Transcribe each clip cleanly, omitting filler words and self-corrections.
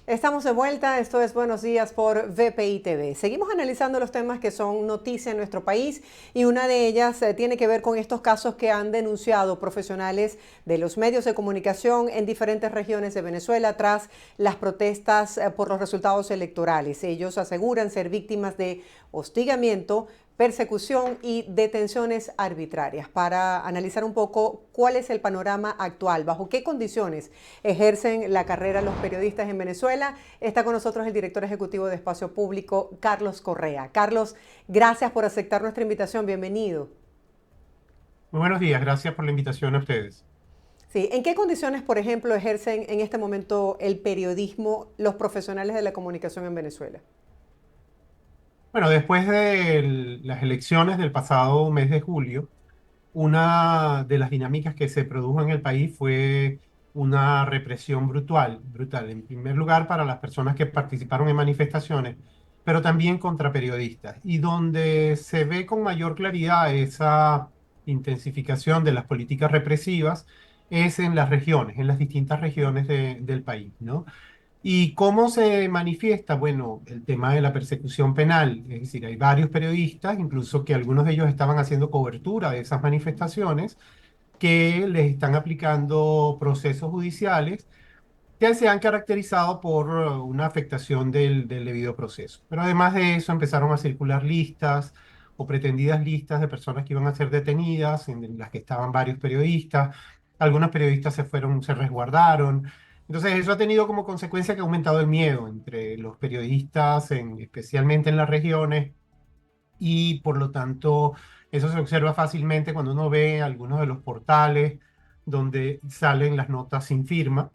Estamos de vuelta, esto es Buenos Días por VPI TV. Seguimos analizando los temas que son noticia en nuestro país y una de ellas tiene que ver con estos casos que han denunciado profesionales de los medios de comunicación en diferentes regiones de Venezuela tras las protestas por los resultados electorales. Ellos aseguran ser víctimas de hostigamiento, persecución y detenciones arbitrarias. Para analizar un poco cuál es el panorama actual, bajo qué condiciones ejercen la carrera los periodistas en Venezuela, está con nosotros el director ejecutivo de Espacio Público, Carlos Correa. Carlos, gracias por aceptar nuestra invitación, bienvenido. Muy buenos días, gracias por la invitación a ustedes. Sí, ¿en qué condiciones, por ejemplo, ejercen en este momento el periodismo los profesionales de la comunicación en Venezuela? Bueno, después de las elecciones del pasado mes de julio, una de las dinámicas que se produjo en el país fue una represión brutal. En primer lugar, para las personas que participaron en manifestaciones, pero también contra periodistas. Y donde se ve con mayor claridad esa intensificación de las políticas represivas es en las regiones, en las distintas regiones del país, ¿no? ¿Y cómo se manifiesta? Bueno, el tema de la persecución penal, es decir, hay varios periodistas, incluso que algunos de ellos estaban haciendo cobertura de esas manifestaciones, que les están aplicando procesos judiciales que se han caracterizado por una afectación del debido proceso. Pero además de eso, empezaron a circular listas o pretendidas listas de personas que iban a ser detenidas, en las que estaban varios periodistas. Algunos periodistas se resguardaron. Entonces, eso ha tenido como consecuencia que ha aumentado el miedo entre los periodistas, especialmente en las regiones, y por lo tanto, eso se observa fácilmente cuando uno ve algunos de los portales donde salen las notas sin firma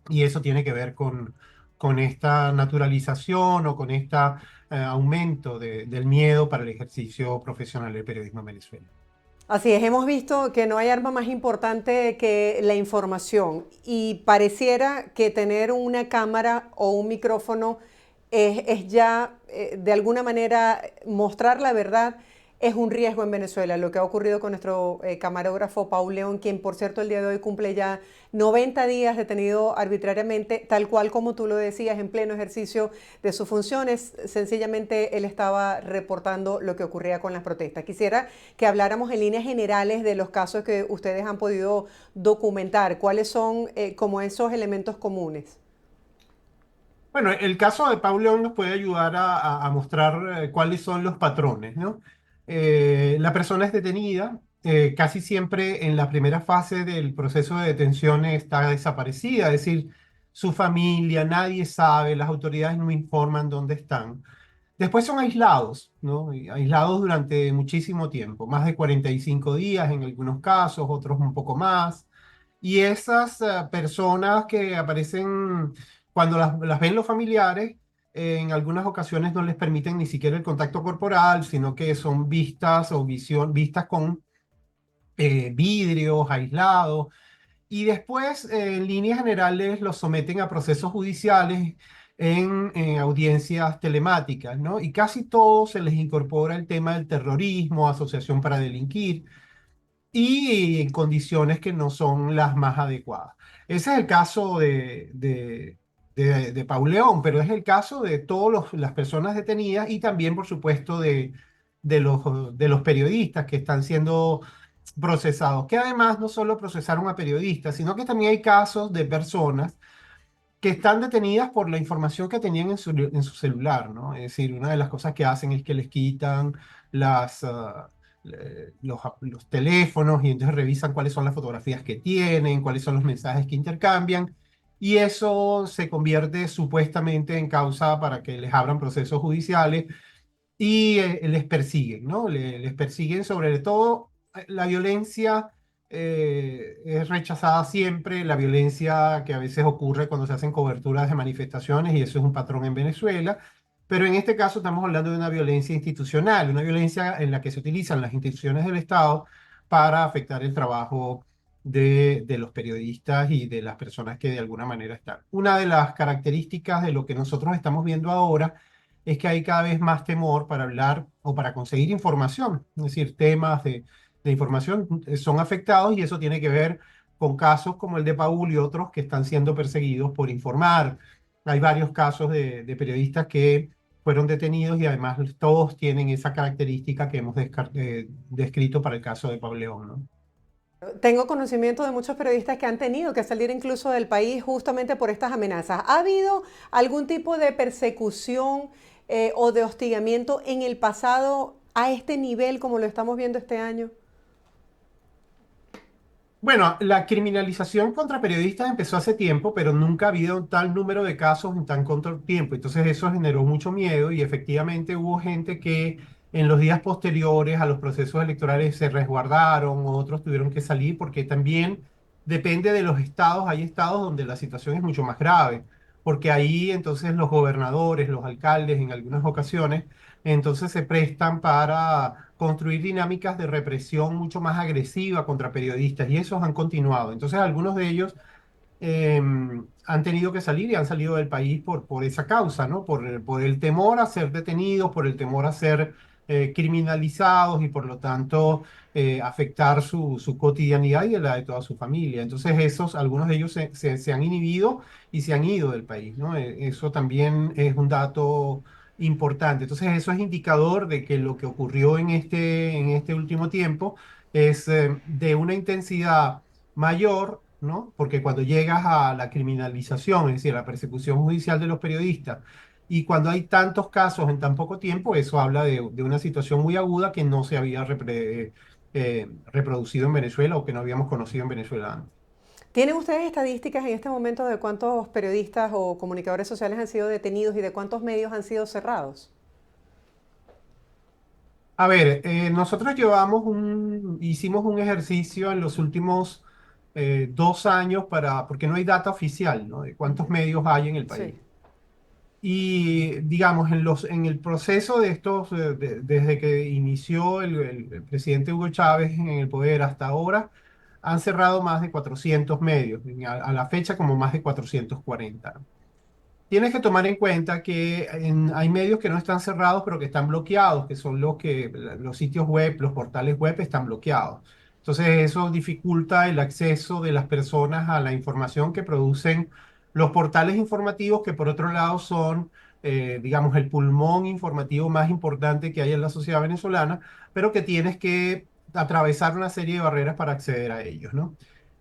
y eso tiene que ver con esta naturalización o con este aumento del miedo para el ejercicio profesional del periodismo en Venezuela. Así es, hemos visto que no hay arma más importante que la información y pareciera que tener una cámara o un micrófono es ya de alguna manera mostrar la verdad es un riesgo en Venezuela. Lo que ha ocurrido con nuestro camarógrafo Paul León, quien por cierto el día de hoy cumple ya 90 días detenido arbitrariamente, tal cual como tú lo decías, en pleno ejercicio de sus funciones. Sencillamente él estaba reportando lo que ocurría con las protestas. Quisiera que habláramos en líneas generales de los casos que ustedes han podido documentar. ¿Cuáles son como esos elementos comunes? Bueno, el caso de Paul León nos puede ayudar a mostrar cuáles son los patrones, ¿no? La persona es detenida, casi siempre en la primera fase del proceso de detención está desaparecida, es decir, su familia, nadie sabe, las autoridades no informan dónde están. Después son aislados, ¿no? Y aislados durante muchísimo tiempo, más de 45 días en algunos casos, otros un poco más. Y esas personas que aparecen cuando las ven los familiares, en algunas ocasiones no les permiten ni siquiera el contacto corporal, sino que son vistas o vistas con vidrios aislados. Y después, en líneas generales, los someten a procesos judiciales en audiencias telemáticas, ¿no? Y casi todos se les incorpora el tema del terrorismo, asociación para delinquir, y en condiciones que no son las más adecuadas. Ese es el caso de Paul León, pero es el caso de todas las personas detenidas y también, por supuesto, de los periodistas que están siendo procesados, que además no solo procesaron a periodistas, sino que también hay casos de personas que están detenidas por la información que tenían en su celular, ¿no? Es decir, una de las cosas que hacen es que les quitan los teléfonos y entonces revisan cuáles son las fotografías que tienen, cuáles son los mensajes que intercambian, y eso se convierte supuestamente en causa para que les abran procesos judiciales y les persiguen, ¿no? Les persiguen sobre todo la violencia. Es rechazada siempre, la violencia que a veces ocurre cuando se hacen coberturas de manifestaciones, y eso es un patrón en Venezuela, pero en este caso estamos hablando de una violencia institucional, una violencia en la que se utilizan las instituciones del Estado para afectar el trabajo de los periodistas y de las personas que de alguna manera están. Una de las características de lo que nosotros estamos viendo ahora es que hay cada vez más temor para hablar o para conseguir información, es decir, temas de información son afectados, y eso tiene que ver con casos como el de Paul y otros que están siendo perseguidos por informar. Hay varios casos de periodistas que fueron detenidos y además todos tienen esa característica que hemos descrito para el caso de Pablo León, ¿no? Tengo conocimiento de muchos periodistas que han tenido que salir incluso del país justamente por estas amenazas. ¿Ha habido algún tipo de persecución o de hostigamiento en el pasado a este nivel como lo estamos viendo este año? Bueno, la criminalización contra periodistas empezó hace tiempo, pero nunca ha habido un tal número de casos en tan corto tiempo. Entonces eso generó mucho miedo y efectivamente hubo gente que en los días posteriores a los procesos electorales se resguardaron, otros tuvieron que salir porque también depende de los estados. Hay estados donde la situación es mucho más grave, porque ahí entonces los gobernadores, los alcaldes en algunas ocasiones, entonces se prestan para construir dinámicas de represión mucho más agresiva contra periodistas y esos han continuado. Entonces algunos de ellos han tenido que salir y han salido del país por esa causa, ¿no? Por el temor a ser detenidos, por el temor a ser criminalizados y por lo tanto afectar su cotidianidad y la de toda su familia. Entonces esos, algunos de ellos se han inhibido y se han ido del país, ¿no? Eso también es un dato importante. Entonces eso es indicador de que lo que ocurrió en este último tiempo es de una intensidad mayor, ¿no? Porque cuando llegas a la criminalización, es decir, a la persecución judicial de los periodistas, y cuando hay tantos casos en tan poco tiempo, eso habla de una situación muy aguda que no se había reproducido en Venezuela o que no habíamos conocido en Venezuela antes. ¿Tienen ustedes estadísticas en este momento de cuántos periodistas o comunicadores sociales han sido detenidos y de cuántos medios han sido cerrados? A ver, nosotros hicimos un ejercicio en los últimos 2 años porque no hay data oficial, ¿no? De cuántos medios hay en el Sí. país. Y digamos, en el proceso de estos, desde que inició el presidente Hugo Chávez en el poder hasta ahora, han cerrado más de 400 medios, a la fecha como más de 440. Tienes que tomar en cuenta que hay medios que no están cerrados, pero que están bloqueados, que son los sitios web, los portales web están bloqueados. Entonces eso dificulta el acceso de las personas a la información que producen los portales informativos, que por otro lado son, digamos, el pulmón informativo más importante que hay en la sociedad venezolana, pero que tienes que atravesar una serie de barreras para acceder a ellos, ¿no?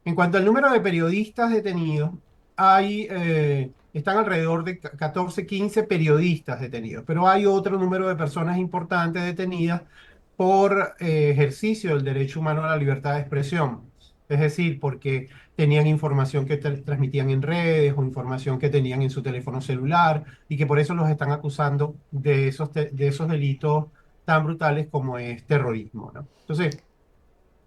En cuanto al número de periodistas detenidos, están alrededor de 14, 15 periodistas detenidos, pero hay otro número de personas importantes detenidas por ejercicio del derecho humano a la libertad de expresión. Es decir, porque tenían información que transmitían en redes o información que tenían en su teléfono celular y que por eso los están acusando de esos delitos tan brutales como es terrorismo, ¿no? Entonces,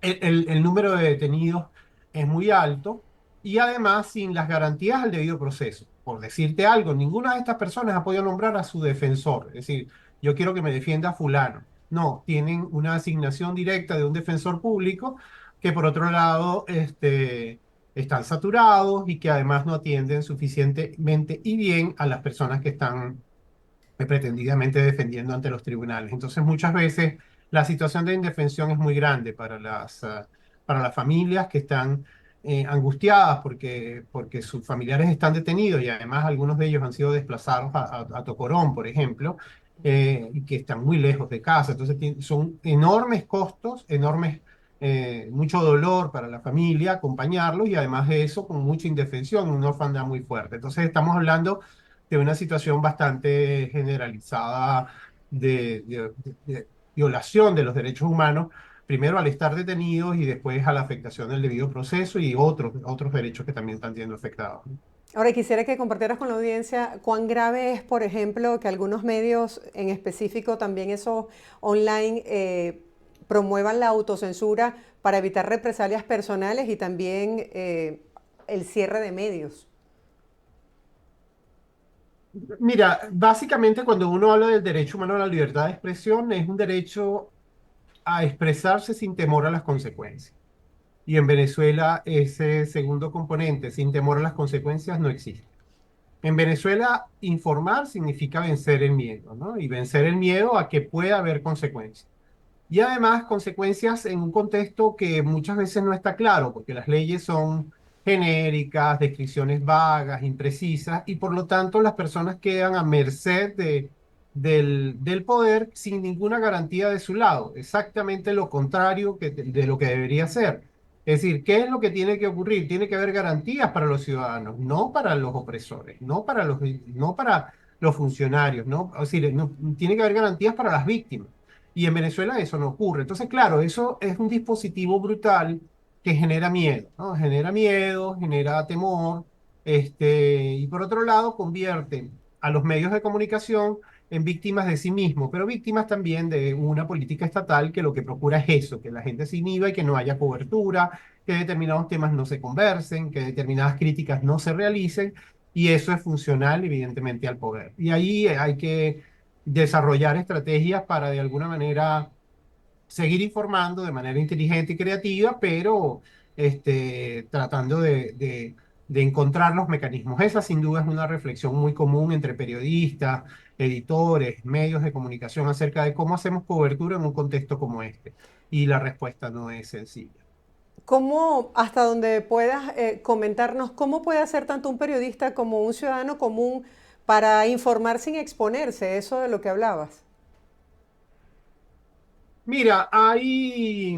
el número de detenidos es muy alto y además sin las garantías al debido proceso. Por decirte algo, ninguna de estas personas ha podido nombrar a su defensor. Es decir, yo quiero que me defienda fulano. No, tienen una asignación directa de un defensor público que por otro lado están saturados y que además no atienden suficientemente y bien a las personas que están pretendidamente defendiendo ante los tribunales. Entonces, muchas veces la situación de indefensión es muy grande para las familias que están angustiadas porque sus familiares están detenidos y además algunos de ellos han sido desplazados a Tocorón, por ejemplo, y que están muy lejos de casa. Entonces, son enormes costos, mucho dolor para la familia acompañarlos y además de eso, con mucha indefensión, una orfandad muy fuerte. Entonces, estamos hablando de una situación bastante generalizada de violación de los derechos humanos, primero al estar detenidos y después a la afectación del debido proceso y otros derechos que también están siendo afectados, ¿no? Ahora quisiera que compartieras con la audiencia cuán grave es, por ejemplo, que algunos medios, en específico también esos online, promuevan la autocensura para evitar represalias personales y también el cierre de medios. Mira, básicamente cuando uno habla del derecho humano a la libertad de expresión, es un derecho a expresarse sin temor a las consecuencias. Y en Venezuela ese segundo componente, sin temor a las consecuencias, no existe. En Venezuela, informar significa vencer el miedo, ¿no? Y vencer el miedo a que pueda haber consecuencias. Y además, consecuencias en un contexto que muchas veces no está claro, porque las leyes son genéricas, descripciones vagas, imprecisas, y por lo tanto las personas quedan a merced del poder sin ninguna garantía de su lado, exactamente lo contrario de lo que debería ser. Es decir, ¿qué es lo que tiene que ocurrir? Tiene que haber garantías para los ciudadanos, no para los opresores, no para los funcionarios, ¿no? Es decir, tiene que haber garantías para las víctimas. Y en Venezuela eso no ocurre. Entonces, claro, eso es un dispositivo brutal que genera miedo, ¿no? Genera miedo, genera temor, y por otro lado convierte a los medios de comunicación en víctimas de sí mismos, pero víctimas también de una política estatal que lo que procura es eso, que la gente se inhiba y que no haya cobertura, que determinados temas no se conversen, que determinadas críticas no se realicen, y eso es funcional evidentemente al poder. Y ahí hay que desarrollar estrategias para de alguna manera seguir informando de manera inteligente y creativa, pero tratando de encontrar los mecanismos. Esa sin duda es una reflexión muy común entre periodistas, editores, medios de comunicación acerca de cómo hacemos cobertura en un contexto como este. Y la respuesta no es sencilla. ¿Cómo, hasta donde puedas comentarnos, cómo puede hacer tanto un periodista como un ciudadano común para informar sin exponerse, eso de lo que hablabas? Mira, hay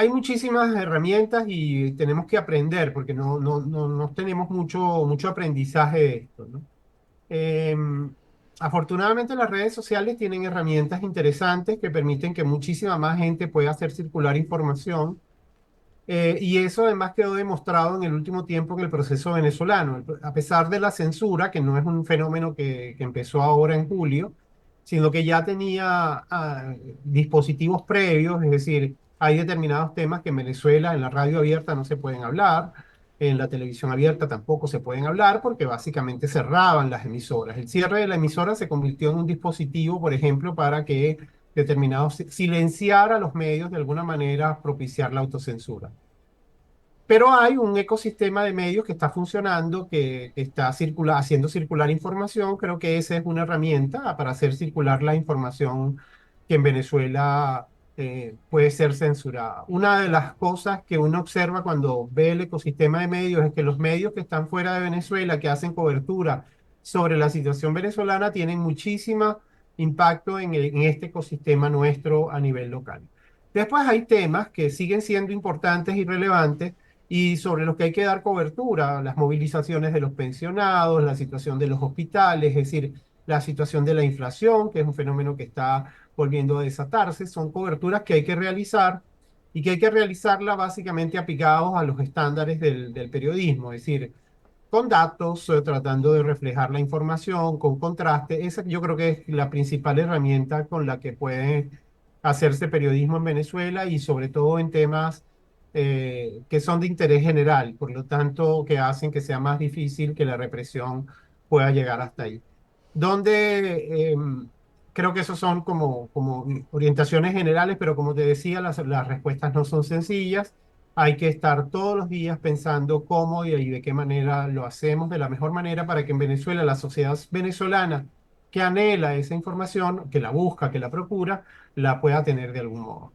muchísimas herramientas y tenemos que aprender porque no tenemos mucho aprendizaje de esto, ¿no? Afortunadamente las redes sociales tienen herramientas interesantes que permiten que muchísima más gente pueda hacer circular información. Y eso además quedó demostrado en el último tiempo en el proceso venezolano. A pesar de la censura, que no es un fenómeno que empezó ahora en julio, sino que ya tenía dispositivos previos, es decir, hay determinados temas que en Venezuela, en la radio abierta no se pueden hablar, en la televisión abierta tampoco se pueden hablar porque básicamente cerraban las emisoras. El cierre de la emisora se convirtió en un dispositivo, por ejemplo, para que determinados silenciar a los medios de alguna manera, propiciar la autocensura. Pero hay un ecosistema de medios que está funcionando, que está haciendo circular información. Creo que esa es una herramienta para hacer circular la información que en Venezuela puede ser censurada. Una de las cosas que uno observa cuando ve el ecosistema de medios es que los medios que están fuera de Venezuela, que hacen cobertura sobre la situación venezolana, tienen muchísimo impacto en este ecosistema nuestro a nivel local. Después hay temas que siguen siendo importantes y relevantes y sobre los que hay que dar cobertura, las movilizaciones de los pensionados, la situación de los hospitales, es decir, la situación de la inflación, que es un fenómeno que está volviendo a desatarse, son coberturas que hay que realizar y que hay que realizarla básicamente aplicados a los estándares del periodismo, es decir, con datos, tratando de reflejar la información, con contraste. Esa yo creo que es la principal herramienta con la que puede hacerse periodismo en Venezuela y sobre todo en temas que son de interés general, por lo tanto, que hacen que sea más difícil que la represión pueda llegar hasta ahí. Donde creo que esos son como orientaciones generales, pero como te decía, las respuestas no son sencillas. Hay que estar todos los días pensando cómo y de qué manera lo hacemos de la mejor manera para que en Venezuela, la sociedad venezolana que anhela esa información, que la busca, que la procura, la pueda tener de algún modo.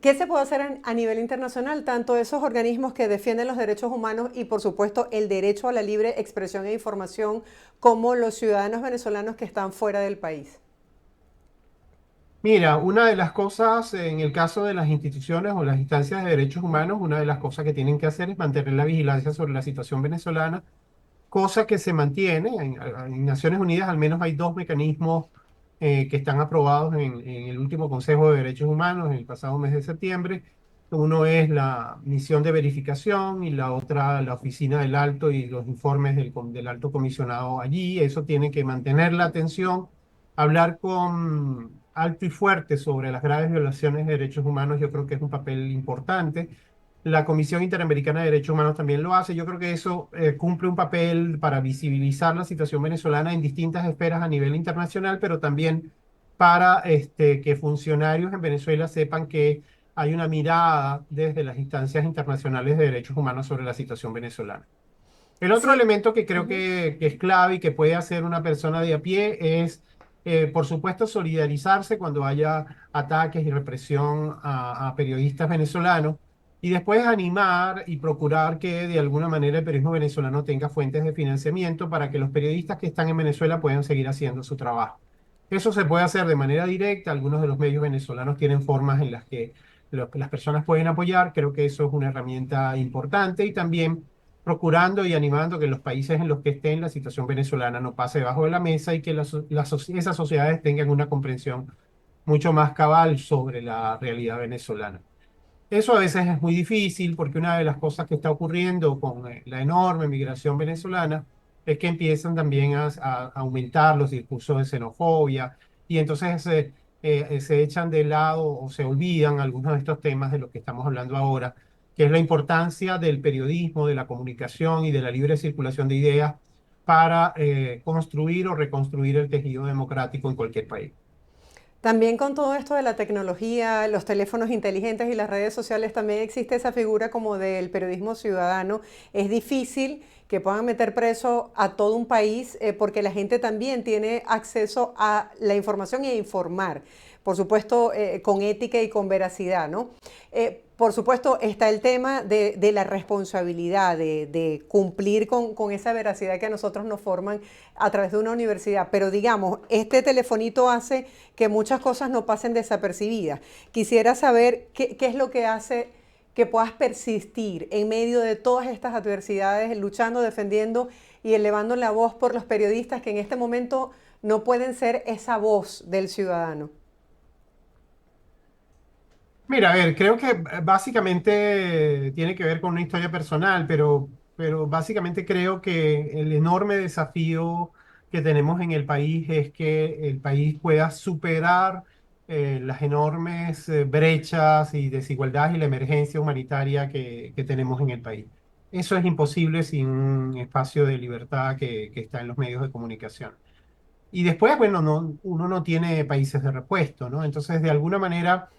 ¿Qué se puede hacer a nivel internacional? Tanto esos organismos que defienden los derechos humanos y por supuesto el derecho a la libre expresión e información, como los ciudadanos venezolanos que están fuera del país. Mira, una de las cosas en el caso de las instituciones o las instancias de derechos humanos, una de las cosas que tienen que hacer es mantener la vigilancia sobre la situación venezolana, cosa que se mantiene. En Naciones Unidas al menos hay dos mecanismos que están aprobados en el último Consejo de Derechos Humanos en el pasado mes de septiembre. Uno es la misión de verificación y la otra la oficina del alto y los informes del alto comisionado allí. Eso tiene que mantener la atención, hablar con alto y fuerte sobre las graves violaciones de derechos humanos. Yo creo que es un papel importante. La Comisión Interamericana de Derechos Humanos también lo hace. Yo creo que eso cumple un papel para visibilizar la situación venezolana en distintas esferas a nivel internacional, pero también para que funcionarios en Venezuela sepan que hay una mirada desde las instancias internacionales de derechos humanos sobre la situación venezolana. El otro Sí. elemento que creo Ujú. que es clave y que puede hacer una persona de a pie es, por supuesto, solidarizarse cuando haya ataques y represión a periodistas venezolanos. y después animar y procurar que de alguna manera el periodismo venezolano tenga fuentes de financiamiento para que los periodistas que están en Venezuela puedan seguir haciendo su trabajo. Eso se puede hacer de manera directa. Algunos de los medios venezolanos tienen formas en las que las personas pueden apoyar. Creo que eso es una herramienta importante y también procurando y animando que en los países en los que estén la situación venezolana no pase debajo de la mesa y que esas sociedades tengan una comprensión mucho más cabal sobre la realidad venezolana. Eso a veces es muy difícil porque una de las cosas que está ocurriendo con la enorme migración venezolana es que empiezan también a aumentar los discursos de xenofobia y entonces se echan de lado o se olvidan algunos de estos temas de los que estamos hablando ahora, que es la importancia del periodismo, de la comunicación y de la libre circulación de ideas para construir o reconstruir el tejido democrático en cualquier país. También con todo esto de la tecnología, los teléfonos inteligentes y las redes sociales, también existe esa figura como del periodismo ciudadano. Es difícil que puedan meter preso a todo un país porque la gente también tiene acceso a la información y a informar. Por supuesto, con ética y con veracidad, ¿no? Por supuesto, está el tema de la responsabilidad, de cumplir con esa veracidad que a nosotros nos forman a través de una universidad. Pero digamos, este telefonito hace que muchas cosas no pasen desapercibidas. Quisiera saber qué es lo que hace que puedas persistir en medio de todas estas adversidades, luchando, defendiendo y elevando la voz por los periodistas que en este momento no pueden ser esa voz del ciudadano. Mira, a ver, creo que básicamente tiene que ver con una historia personal, pero básicamente creo que el enorme desafío que tenemos en el país es que el país pueda superar las enormes brechas y desigualdades y la emergencia humanitaria que tenemos en el país. Eso es imposible sin un espacio de libertad que está en los medios de comunicación. Y después, bueno, uno no tiene países de repuesto, ¿no? Entonces, de alguna manera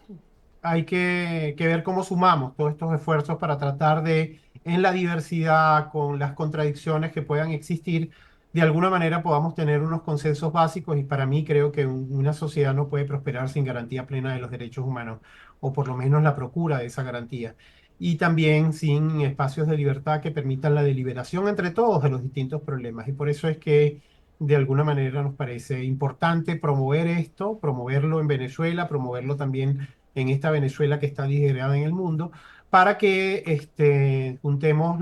hay que ver cómo sumamos todos estos esfuerzos para tratar de, en la diversidad, con las contradicciones que puedan existir, de alguna manera podamos tener unos consensos básicos y para mí creo que una sociedad no puede prosperar sin garantía plena de los derechos humanos, o por lo menos la procura de esa garantía. Y también sin espacios de libertad que permitan la deliberación entre todos de los distintos problemas. Y por eso es que de alguna manera nos parece importante promover esto, promoverlo en Venezuela, promoverlo también en esta Venezuela que está disgregada en el mundo, para que juntemos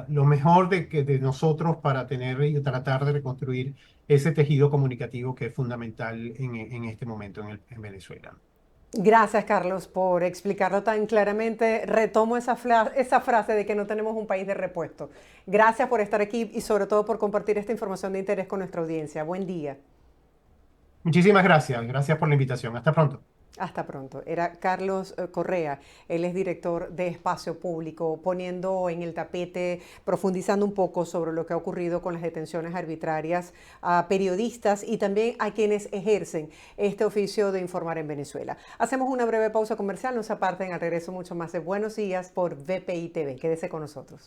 lo mejor de nosotros para tener y tratar de reconstruir ese tejido comunicativo que es fundamental en este momento en Venezuela. Gracias, Carlos, por explicarlo tan claramente. Retomo esa frase de que no tenemos un país de repuesto. Gracias por estar aquí y sobre todo por compartir esta información de interés con nuestra audiencia. Buen día. Muchísimas gracias. Gracias por la invitación. Hasta pronto. Hasta pronto. Era Carlos Correa, él es director de Espacio Público, poniendo en el tapete, profundizando un poco sobre lo que ha ocurrido con las detenciones arbitrarias a periodistas y también a quienes ejercen este oficio de informar en Venezuela. Hacemos una breve pausa comercial, no se aparten, al regreso mucho más de Buenos Días por VPI TV. Quédese con nosotros.